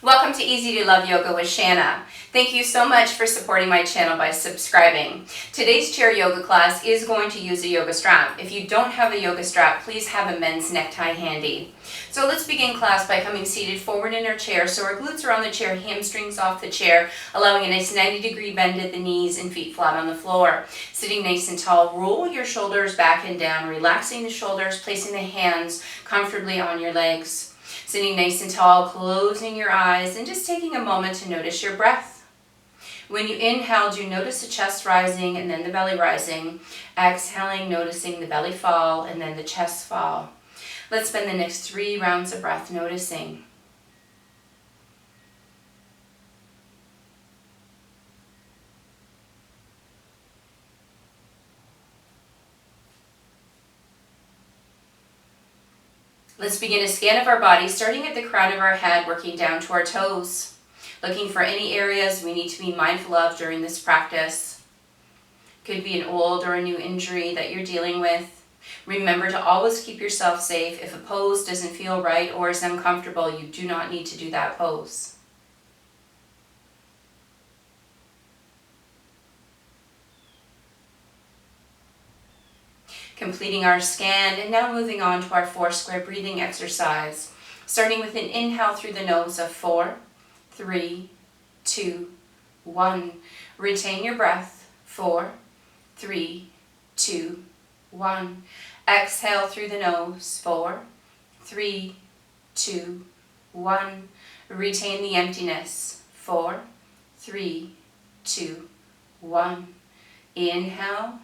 Welcome to Easy to Love Yoga with Shanna. Thank you so much for supporting my channel by subscribing. Today's chair yoga class is going to use a yoga strap. If you don't have a yoga strap, please have a men's necktie handy. So let's begin class by coming seated forward in our chair so our glutes are on the chair, hamstrings off the chair, allowing a nice 90-degree bend at the knees and feet flat on the floor. Sitting nice and tall, roll your shoulders back and down, relaxing the shoulders, placing the hands comfortably on your legs. Sitting nice and tall, closing your eyes and just taking a moment to notice your breath. When you inhale, do notice the chest rising and then the belly rising. Exhaling, noticing the belly fall and then the chest fall. Let's spend the next 3 rounds of breath noticing. Let's begin a scan of our body, starting at the crown of our head, working down to our toes. Looking for any areas we need to be mindful of during this practice. Could be an old or a new injury that you're dealing with. Remember to always keep yourself safe. If a pose doesn't feel right or is uncomfortable, you do not need to do that pose. Completing our scan and now moving on to our 4 square breathing exercise. Starting with an inhale through the nose of 4, 3, 2, 1. Retain your breath. 4, 3, 2, 1. Exhale through the nose. 4, 3, 2, 1. Retain the emptiness. 4, 3, 2, 1. Inhale.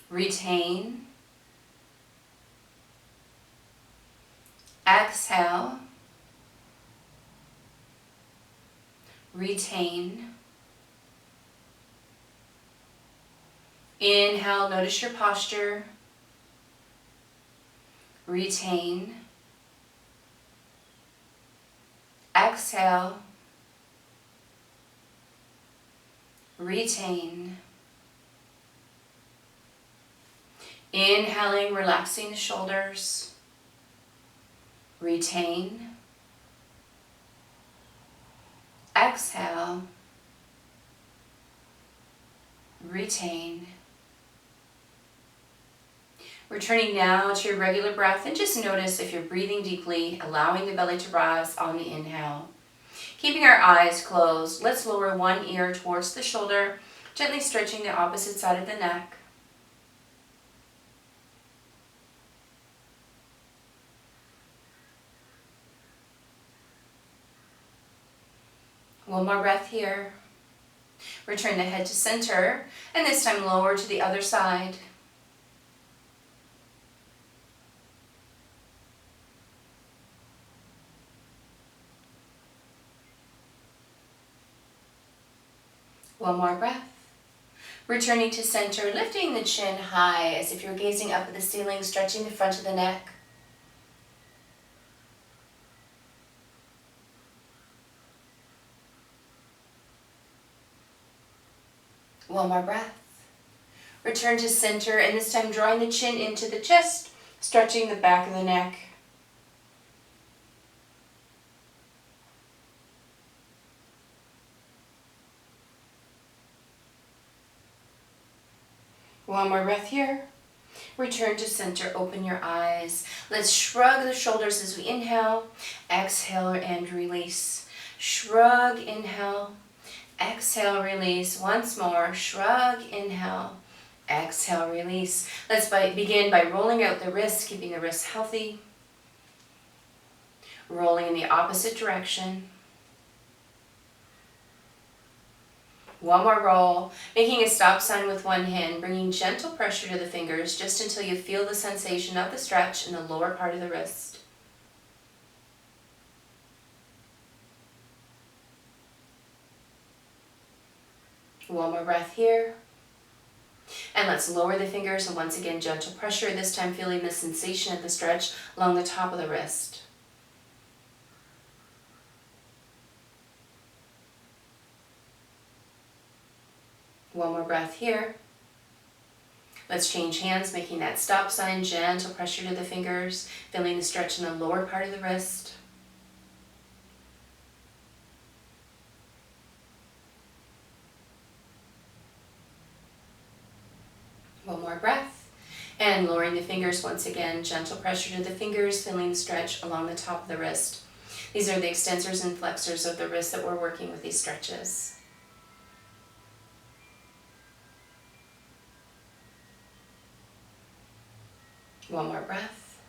Retain. Exhale. Retain. Inhale, notice your posture. Retain. Exhale. Retain. Inhaling, relaxing the shoulders. Retain. Exhale. Retain. Returning now to your regular breath and just notice if you're breathing deeply, allowing the belly to rise on the inhale. Keeping our eyes closed, let's lower one ear towards the shoulder, gently stretching the opposite side of the neck. One more breath here. Return the head to center, and this time lower to the other side. One more breath. Returning to center, lifting the chin high as if you're gazing up at the ceiling, stretching the front of the neck. One more breath. Return to center, and this time drawing the chin into the chest, stretching the back of the neck. One more breath here. Return to center, open your eyes. Let's shrug the shoulders as we inhale, exhale and release. Shrug, inhale. Exhale, release. Once more, shrug, inhale, exhale, release. Let's begin by rolling out the wrists, keeping the wrists healthy. Rolling in the opposite direction. One more roll, making a stop sign with one hand, bringing gentle pressure to the fingers just until you feel the sensation of the stretch in the lower part of the wrist. One more breath here. And let's lower the fingers and once again gentle pressure, this time feeling the sensation of the stretch along the top of the wrist. One more breath here. Let's change hands, making that stop sign, gentle pressure to the fingers, feeling the stretch in the lower part of the wrist. One more breath. And lowering the fingers once again, gentle pressure to the fingers, feeling the stretch along the top of the wrist. These are the extensors and flexors of the wrist that we're working with these stretches. One more breath.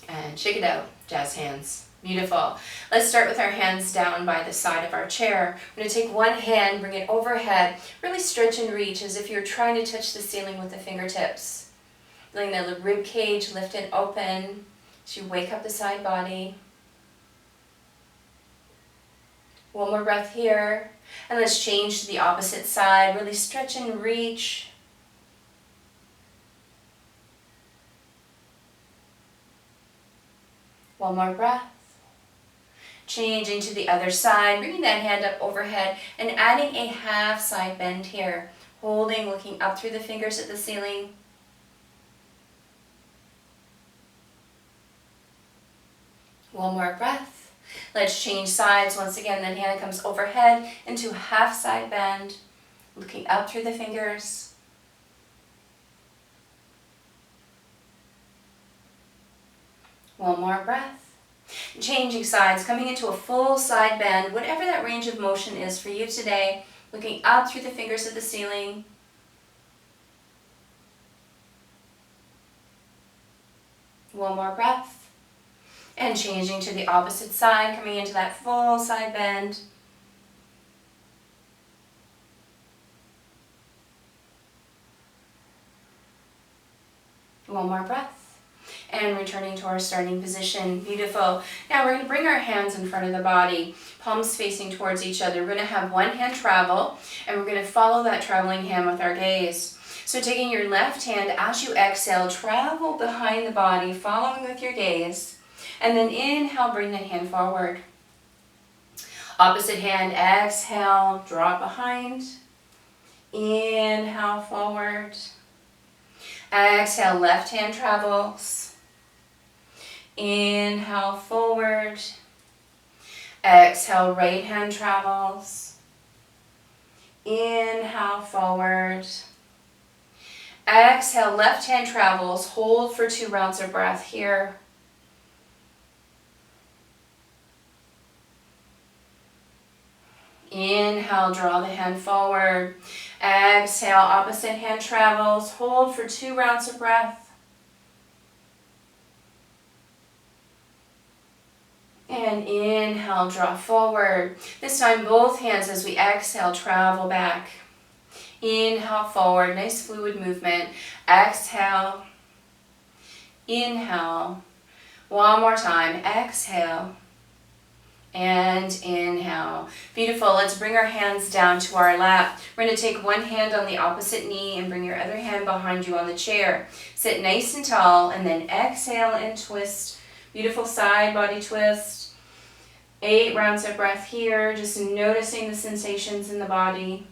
And shake it out, jazz hands. Beautiful. Let's start with our hands down by the side of our chair. I'm going to take one hand, bring it overhead, really stretch and reach as if you're trying to touch the ceiling with the fingertips. Feeling the rib cage lifted open as you wake up the side body. One more breath here. And let's change to the opposite side. Really stretch and reach. One more breath. Changing to the other side, bringing that hand up overhead and adding a half side bend here. Holding, looking up through the fingers at the ceiling. One more breath. Let's change sides. Once again, that hand comes overhead into half side bend, looking up through the fingers. One more breath. Changing sides, coming into a full side bend, whatever that range of motion is for you today, looking up through the fingers at the ceiling. One more breath. And changing to the opposite side, coming into that full side bend. One more breath. And returning to our starting position. Beautiful. Now we're going to bring our hands in front of the body, palms facing towards each other. We're going to have one hand travel, and we're going to follow that traveling hand with our gaze. So taking your left hand, as you exhale, travel behind the body, following with your gaze. And then inhale, bring that hand forward. Opposite hand, exhale, drop behind. Inhale, forward. Exhale, left hand travels. Inhale, forward. Exhale, right hand travels. Inhale, forward. Exhale, left hand travels. Hold for 2 rounds of breath here. Inhale, draw the hand forward. Exhale, opposite hand travels. Hold for 2 rounds of breath. And inhale, draw forward. This time both hands as we exhale, travel back. Inhale, forward, nice fluid movement. Exhale, inhale. One more time, exhale. And inhale. Beautiful. Let's bring our hands down to our lap. We're going to take one hand on the opposite knee and bring your other hand behind you on the chair. Sit nice and tall and then exhale and twist. Beautiful side body twist. 8 rounds of breath here, just noticing the sensations in the body.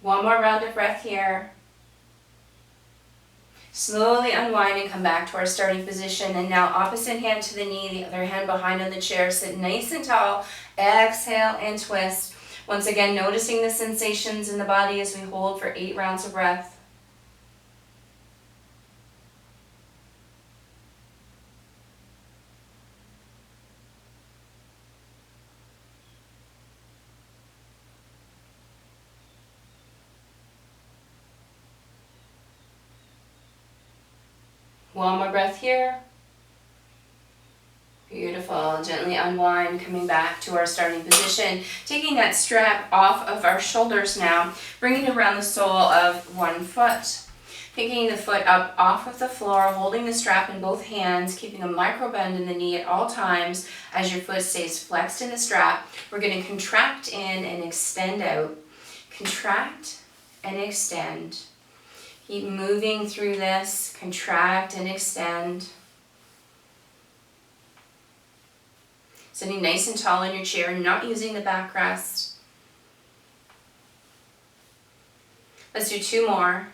One more round of breath here. Slowly unwind and come back to our starting position. And now opposite hand to the knee, the other hand behind on the chair. Sit nice and tall. Exhale and twist. Once again, noticing the sensations in the body as we hold for 8 rounds of breath. One more breath here. Beautiful. Gently unwind, coming back to our starting position. Taking that strap off of our shoulders now, bringing it around the sole of one foot. Picking the foot up off of the floor, holding the strap in both hands, keeping a micro bend in the knee at all times as your foot stays flexed in the strap. We're going to contract in and extend out. Contract and extend. Keep moving through this. Contract and extend. Sitting nice and tall in your chair, not using the backrest. Let's do 2 more.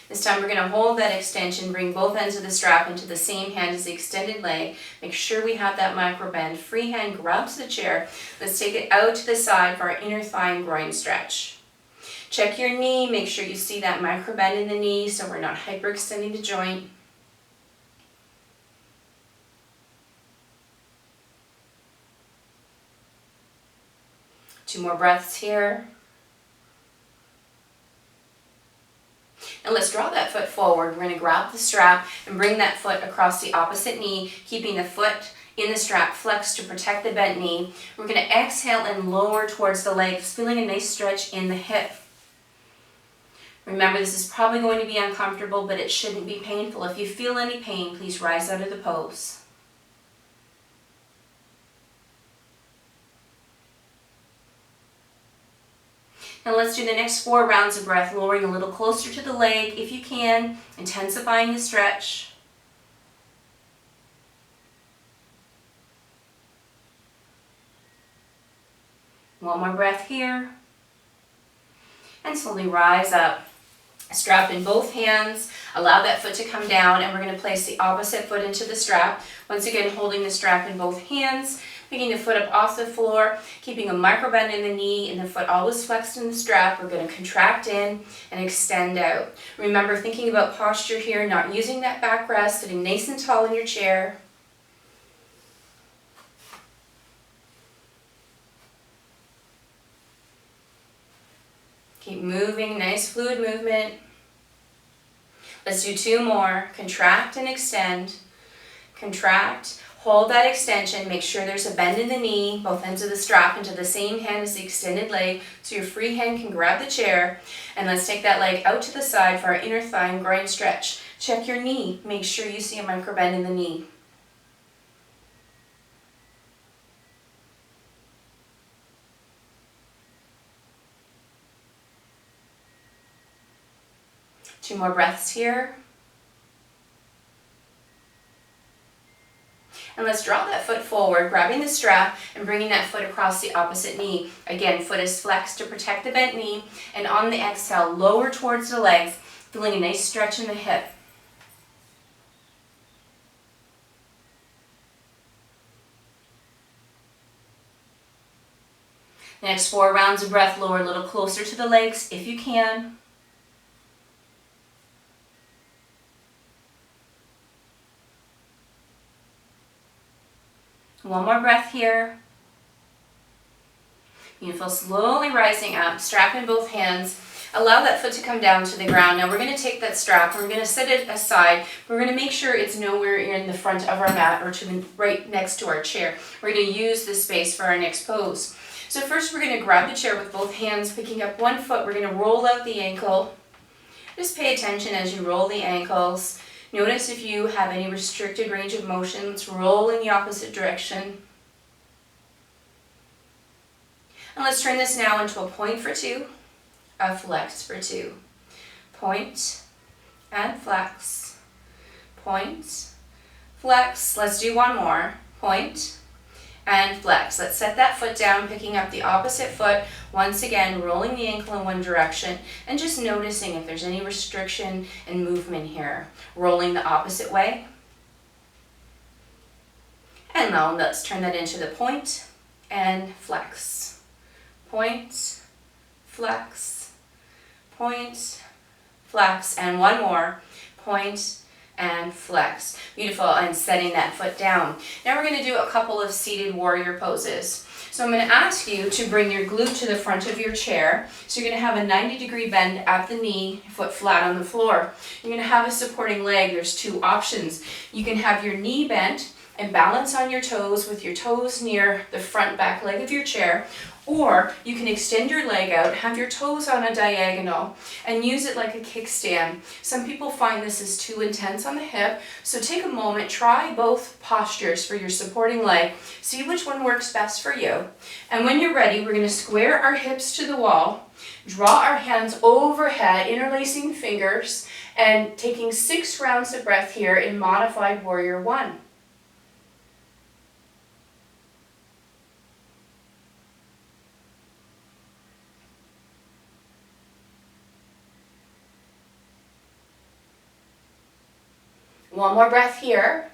This time we're going to hold that extension, bring both ends of the strap into the same hand as the extended leg. Make sure we have that micro bend. Free hand grabs the chair. Let's take it out to the side for our inner thigh and groin stretch. Check your knee. Make sure you see that micro bend in the knee so we're not hyperextending the joint. Two more breaths here. And let's draw that foot forward. We're going to grab the strap and bring that foot across the opposite knee, keeping the foot in the strap flexed to protect the bent knee. We're going to exhale and lower towards the legs, feeling a nice stretch in the hip. Remember, this is probably going to be uncomfortable, but it shouldn't be painful. If you feel any pain, please rise out of the pose. And let's do the next 4 rounds of breath, lowering a little closer to the leg if you can, intensifying the stretch. One more breath here. And slowly rise up. Strap in both hands, allow that foot to come down, and we're going to place the opposite foot into the strap. Once again, holding the strap in both hands, picking the foot up off the floor, keeping a micro bend in the knee and the foot always flexed in the strap. We're going to contract in and extend out. Remember, thinking about posture here, not using that backrest, sitting nice and tall in your chair. Keep moving, nice fluid movement. Let's do 2 more. Contract and extend. Contract, hold that extension. Make sure there's a bend in the knee, both ends of the strap into the same hand as the extended leg, so your free hand can grab the chair. And let's take that leg out to the side for our inner thigh and groin stretch. Check your knee. Make sure you see a micro bend in the knee. Two more breaths here. And let's draw that foot forward, grabbing the strap and bringing that foot across the opposite knee. Again, foot is flexed to protect the bent knee. And on the exhale, lower towards the legs, feeling a nice stretch in the hip. Next 4 rounds of breath, lower a little closer to the legs if you can. One more breath here. Beautiful. Slowly rising up, strap in both hands. Allow that foot to come down to the ground. Now we're going to take that strap, we're going to set it aside. We're going to make sure it's nowhere in the front of our mat or to right next to our chair. We're going to use this space for our next pose. So first we're going to grab the chair with both hands, picking up one foot. We're going to roll out the ankle. Just pay attention as you roll the ankles. Notice if you have any restricted range of motion. Let's roll in the opposite direction. And let's turn this now into a point for 2, a flex for 2. Point and flex. Point, flex. Let's do one more. Point and flex. Let's set that foot down, picking up the opposite foot. Once again, rolling the ankle in one direction and just noticing if there's any restriction and movement here. Rolling the opposite way. And now let's turn that into the point and flex. Point, flex, point, flex, and one more. Point and flex. Beautiful, and setting that foot down. Now we're going to do a couple of seated warrior poses. So I'm going to ask you to bring your glute to the front of your chair. So you're going to have a 90-degree bend at the knee, foot flat on the floor. You're going to have a supporting leg. There's 2 options. You can have your knee bent and balance on your toes with your toes near the front back leg of your chair. Or you can extend your leg out, have your toes on a diagonal, and use it like a kickstand. Some people find this is too intense on the hip, so take a moment, try both postures for your supporting leg, see which one works best for you. And when you're ready, we're going to square our hips to the wall, draw our hands overhead, interlacing fingers, and taking 6 rounds of breath here in Modified Warrior 1. One more breath here.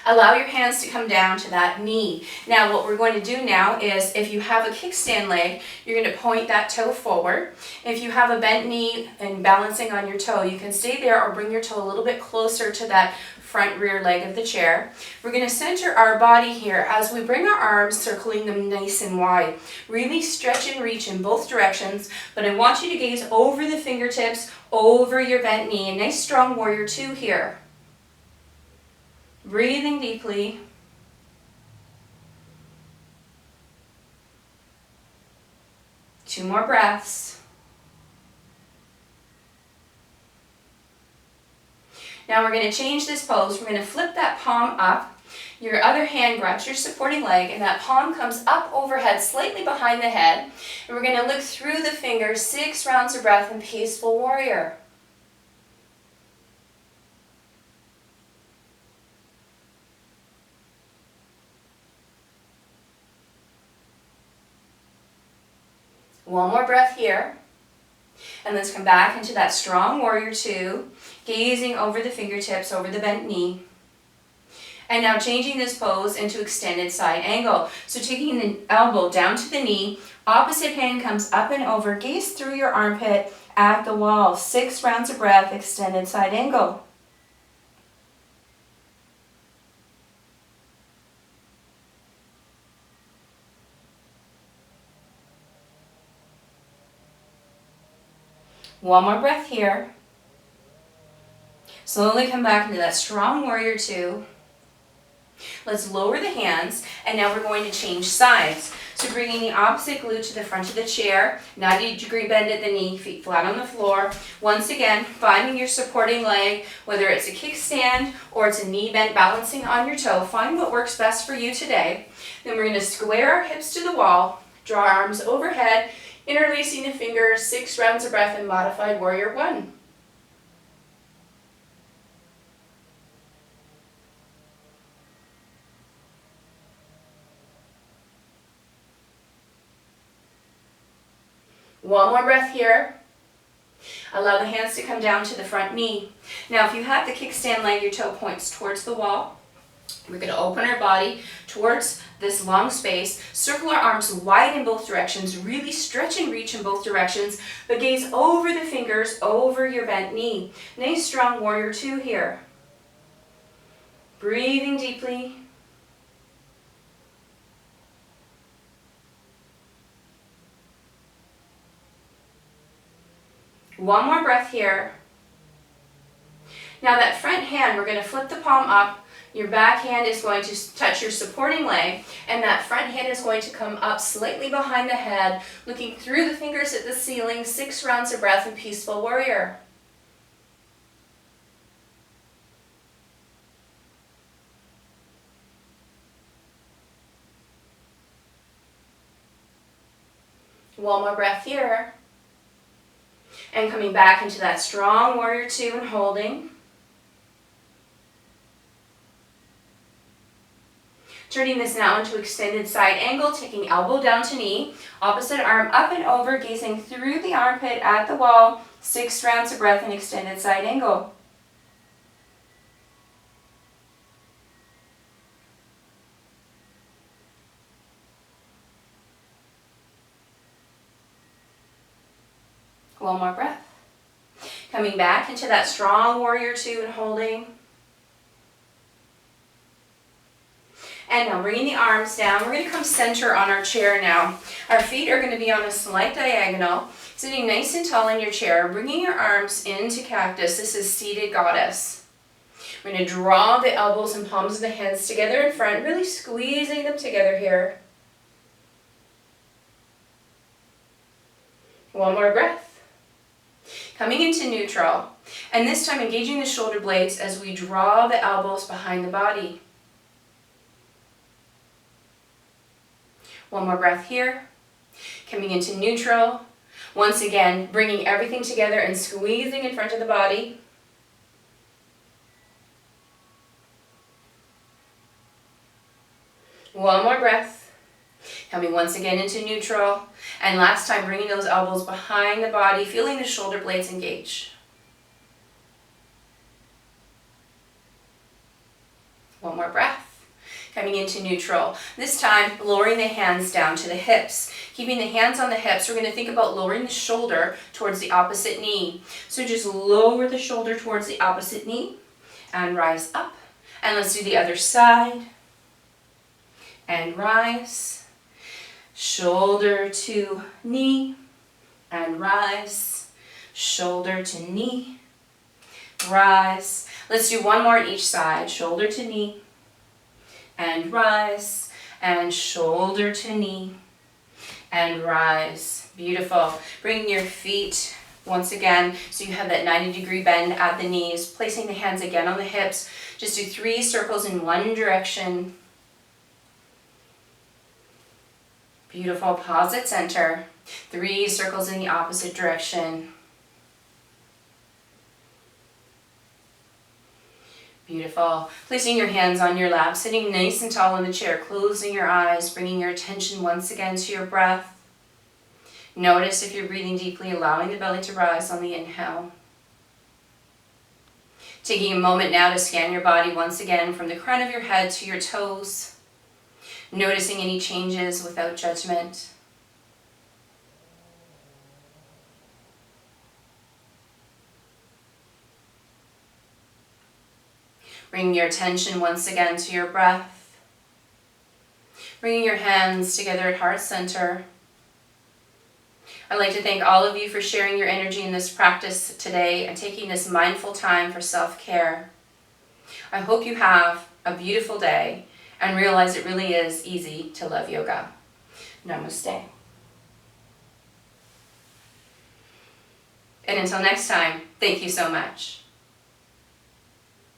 Allow your hands to come down to that knee. Now what we're going to do now is, if you have a kickstand leg, you're going to point that toe forward. If you have a bent knee and balancing on your toe, you can stay there or bring your toe a little bit closer to that front rear leg of the chair. We're going to center our body here as we bring our arms, circling them nice and wide. Really stretch and reach in both directions, but I want you to gaze over the fingertips, over your bent knee. A nice strong warrior 2 here. Breathing deeply. Two more breaths. Now we're going to change this pose. We're going to flip that palm up. Your other hand grabs your supporting leg, and that palm comes up overhead, slightly behind the head. And we're going to look through the fingers, 6 rounds of breath in Peaceful Warrior. One more breath here, and let's come back into that strong warrior 2, gazing over the fingertips, over the bent knee. And now changing this pose into extended side angle. So taking the elbow down to the knee, opposite hand comes up and over, gaze through your armpit at the wall. 6 rounds of breath, extended side angle. One more breath here. Slowly come back into that strong warrior 2. Let's lower the hands, and now we're going to change sides. So bringing the opposite glute to the front of the chair, 90-degree bend at the knee, feet flat on the floor. Once again, finding your supporting leg, whether it's a kickstand or it's a knee bend balancing on your toe. Find what works best for you today. Then we're going to square our hips to the wall, draw our arms overhead, interlacing the fingers, 6 rounds of breath in Modified Warrior 1. One more breath here. Allow the hands to come down to the front knee. Now if you have the kickstand leg, your toe points towards the wall. We're going to open our body towards this long space, circle our arms wide in both directions, really stretch and reach in both directions, but gaze over the fingers, over your bent knee. Nice strong warrior 2 here. Breathing deeply. One more breath here. Now that front hand, we're going to flip the palm up. Your back hand is going to touch your supporting leg, and that front hand is going to come up slightly behind the head, looking through the fingers at the ceiling, 6 rounds of breath in Peaceful Warrior. One more breath here. And coming back into that strong warrior 2 and holding. Turning this now into extended side angle, taking elbow down to knee, opposite arm up and over, gazing through the armpit at the wall, 6 rounds of breath in extended side angle. One more breath. Coming back into that strong warrior 2 and holding. And now bringing the arms down, we're going to come center on our chair now. Our feet are going to be on a slight diagonal, sitting nice and tall in your chair, bringing your arms into cactus. This is seated goddess. We're going to draw the elbows and palms of the hands together in front, really squeezing them together here. One more breath. Coming into neutral, and this time engaging the shoulder blades as we draw the elbows behind the body. One more breath here. Coming into neutral. Once again, bringing everything together and squeezing in front of the body. One more breath. Coming once again into neutral. And last time, bringing those elbows behind the body, feeling the shoulder blades engage. One more breath. Coming into neutral. This time, lowering the hands down to the hips. Keeping the hands on the hips, we're going to think about lowering the shoulder towards the opposite knee. So just lower the shoulder towards the opposite knee and rise up. And let's do the other side. And rise. Shoulder to knee and rise. Shoulder to knee. Rise. Let's do one more on each side. Shoulder to knee. And rise, and shoulder to knee, and rise. Beautiful. Bringing your feet once again, so you have that 90-degree bend at the knees, placing the hands again on the hips. Just do 3 circles in one direction. Beautiful. Pause at center. 3 circles in the opposite direction. Beautiful. Placing your hands on your lap, sitting nice and tall in the chair, closing your eyes, bringing your attention once again to your breath. Notice if you're breathing deeply, allowing the belly to rise on the inhale. Taking a moment now to scan your body once again from the crown of your head to your toes. Noticing any changes without judgment. Bringing your attention once again to your breath. Bringing your hands together at heart center. I'd like to thank all of you for sharing your energy in this practice today and taking this mindful time for self-care. I hope you have a beautiful day and realize it really is easy to love yoga. Namaste. And until next time, thank you so much.